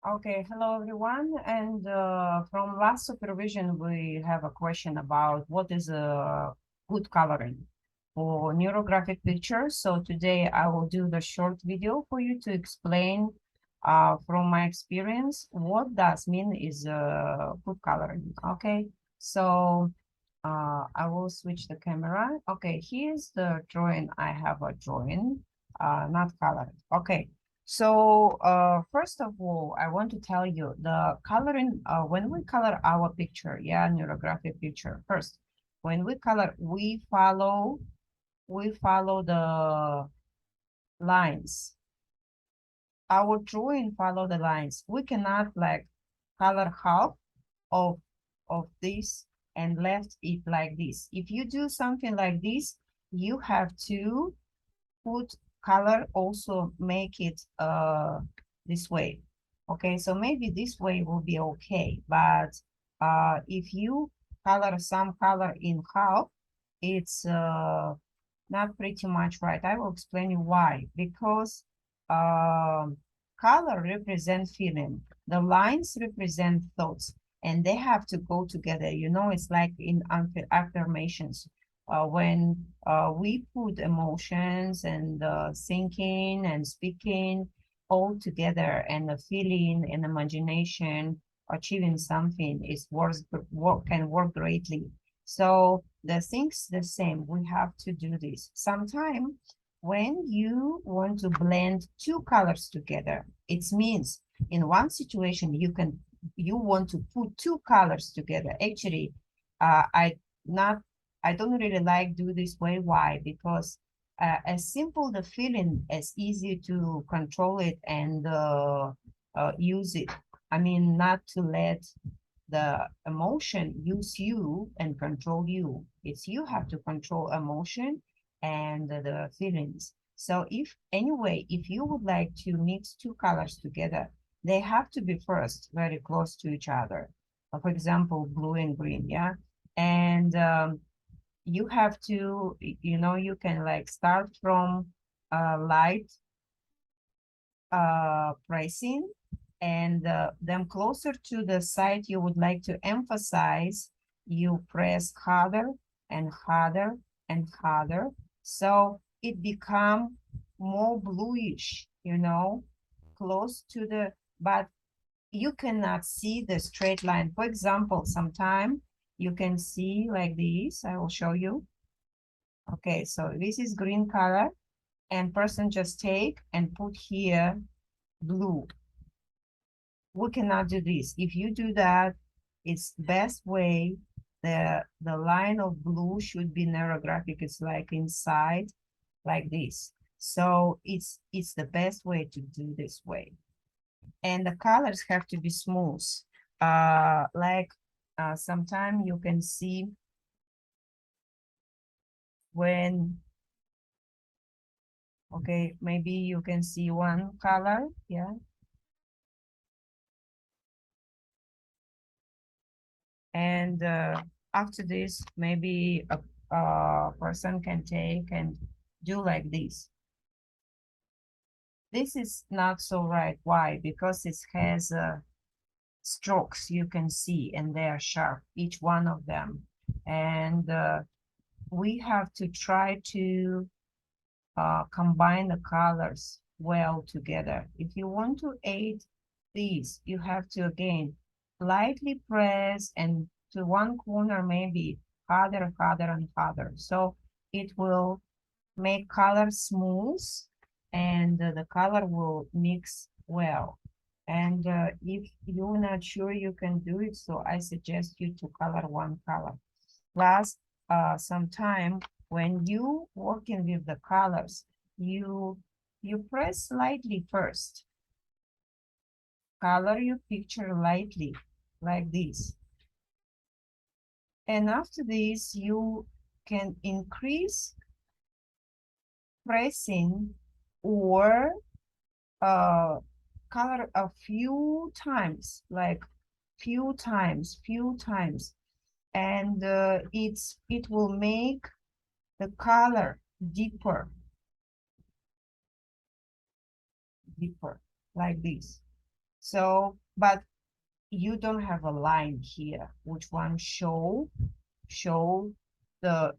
Okay, hello everyone. And from last supervision, we have a question about what is a good coloring for neurographic pictures. So today I will do the short video for you to explain from my experience what does mean is good coloring. Okay, so I will switch the camera. Okay, here's the drawing. I have a drawing, not colored. Okay. So first of all, I want to tell you the coloring, when we color our picture, yeah, neurographic picture, first, when we color, we follow the lines. Our drawing follow the lines. We cannot like color half of this and left it like this. If you do something like this, you have to put color, also make it this way. Okay, so maybe this way will be okay, but if you color some color in half, it's not pretty much right. I will explain you why. Because color represents feeling, the lines represent thoughts, and they have to go together. You know, it's like in affirmations. When we put emotions and thinking and speaking all together, and the feeling and imagination, achieving something is can work greatly. So the thing's the same. We have to do this. Sometimes when you want to blend two colors together, it means in one situation you want to put two colors together. Actually, I not I don't really like do this way. Why? Because as simple the feeling, as easy to control it and use it. I mean, not to let the emotion use you and control you. It's you have to control emotion and the feelings. So if you would like to mix two colors together, they have to be first very close to each other. For example, blue and green, yeah. And you have to, you can like start from light pricing, and then closer to the side you would like to emphasize, you press harder and harder and harder, so it become more bluish, close to the, but you cannot see the straight line. For example, sometime you can see like this. I will show you. Okay, so this is green color, and person just take and put here blue. We cannot do this. If you do that, it's best way. The line of blue should be neurographic. It's like inside, like this. So it's the best way to do this way. And the colors have to be smooth. Sometimes you can see when, okay, maybe you can see one color, yeah. And after this, maybe a person can take and do like this. This is not so right. Why? Because it has strokes you can see, and they are sharp, each one of them. And we have to try to combine the colors well together. If you want to aid these, you have to, again, lightly press, and to one corner maybe harder, harder, and harder. So it will make color smooth, and the color will mix well. And if you're not sure you can do it, so I suggest you to color one color. Plus, sometime when you working with the colors, you press lightly first. Color your picture lightly, like this. And after this, you can increase pressing, or color a few times, like few times, and it will make the color deeper, like this. So, but you don't have a line here, which one show the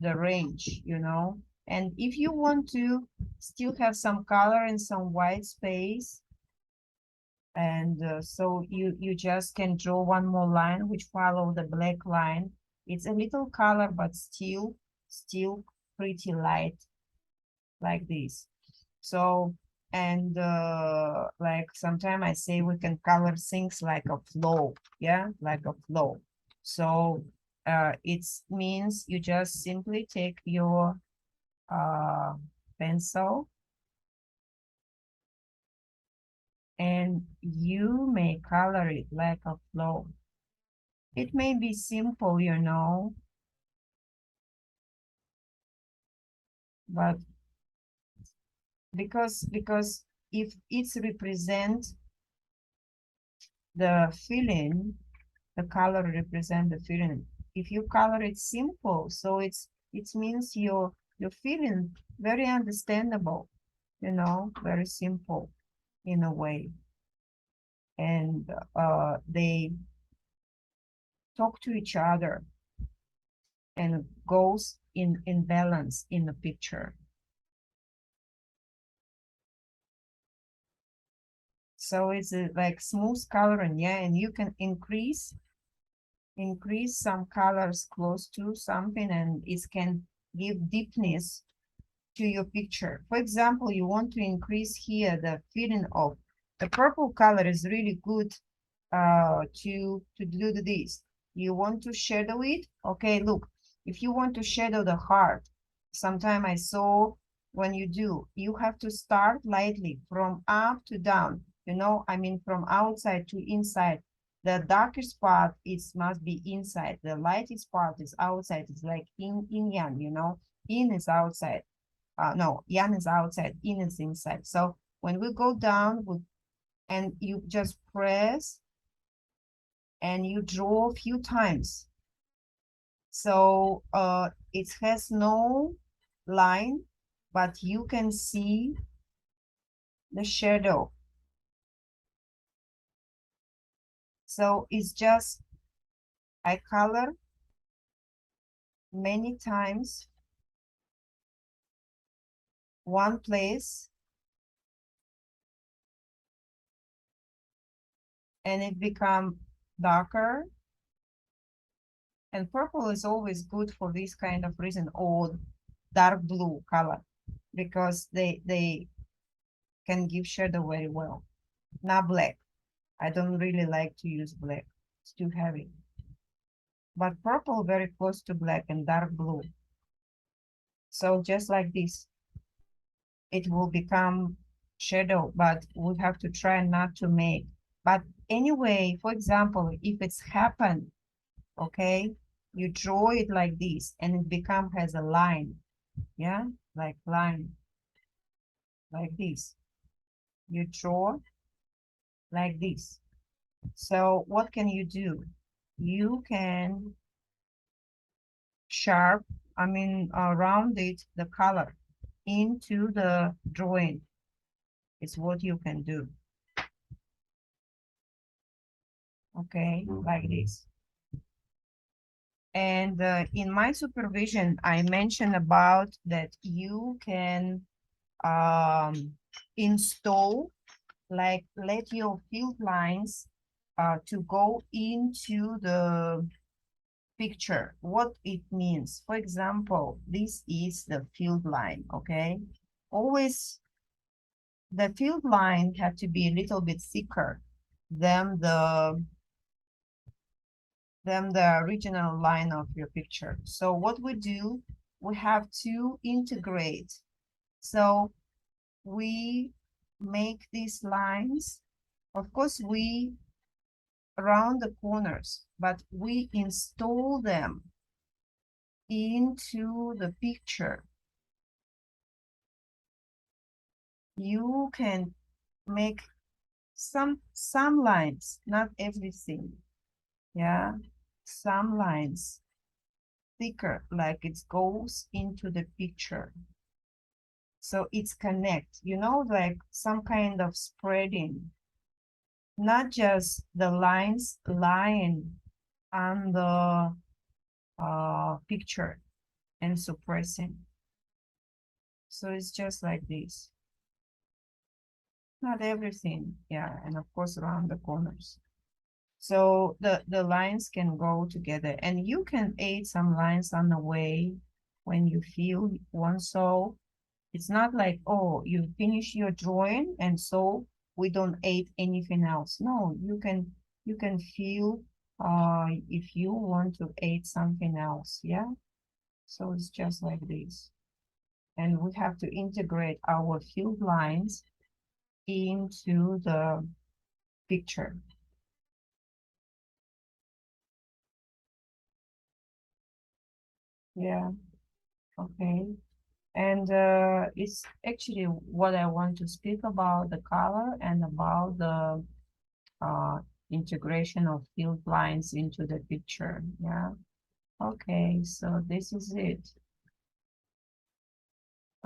range, you know. And if you want to still have some color and some white space, and so you just can draw one more line which follow the black line. It's a little color, but still pretty light, like this. So, and like sometimes I say we can color things like a flow, yeah, like a flow. So it means you just simply take your pencil and you may color it like a flow. It may be simple, you know, but because if it's represent the feeling, the color represent the feeling. If you color it simple, so it means you're feeling very understandable, you know, very simple in a way. And they talk to each other and goes in balance in the picture. So it's like smooth coloring, yeah, and you can increase some colors close to something, and it can give deepness to your picture. For example, you want to increase here the feeling of the purple color is really good to do this. You want to shadow it? Okay, look, if you want to shadow the heart, sometime I saw when you have to start lightly from up to down, you know, I mean from outside to inside. The darkest part must be inside. The lightest part is outside. It's like yin yang, you know, yin is outside. No, yang is outside, yin is inside. So when we go down, and you just press and you draw a few times. So it has no line, but you can see the shadow. So it's just, I color many times one place, and it become darker. And purple is always good for this kind of reason, or dark blue color, because they can give shadow very well. Not black. I don't really like to use black. It's too heavy. But purple very close to black and dark blue. So just like this, it will become shadow, but we have to try not to make. But anyway, for example, if it's happened, okay, you draw it like this and it has a line, yeah, like line, like this. You draw like this. So what can you do? You can round it, the color into the drawing. It's what you can do. Okay, like this. And in my supervision, I mentioned about that you can install, like let your field lines to go into the picture. What it means. For example, this is the field line, okay? Always the field line have to be a little bit thicker than the original line of your picture. So what we do, we have to integrate. So we make these lines. Of course, we round the corners, but we install them into the picture. You can make some lines, not everything. Yeah, some lines thicker, like it goes into the picture. So it's connect, you know, like some kind of spreading. not just the lines lying on the picture and suppressing. So it's just like this. Not everything, yeah, and of course around the corners. So the lines can go together, and you can add some lines on the way when you feel one. So it's not like, oh, you finish your drawing and so we don't add anything else. No, you can feel if you want to add something else, yeah. So it's just like this. And we have to integrate our field lines into the picture. Yeah, okay. And it's actually what I want to speak about the color and about the uh, integration of field lines into the picture. Yeah. Okay, so this is it.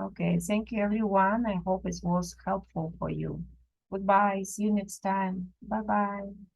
Okay, thank you everyone. I hope it was helpful for you. Goodbye. See you next time. Bye bye.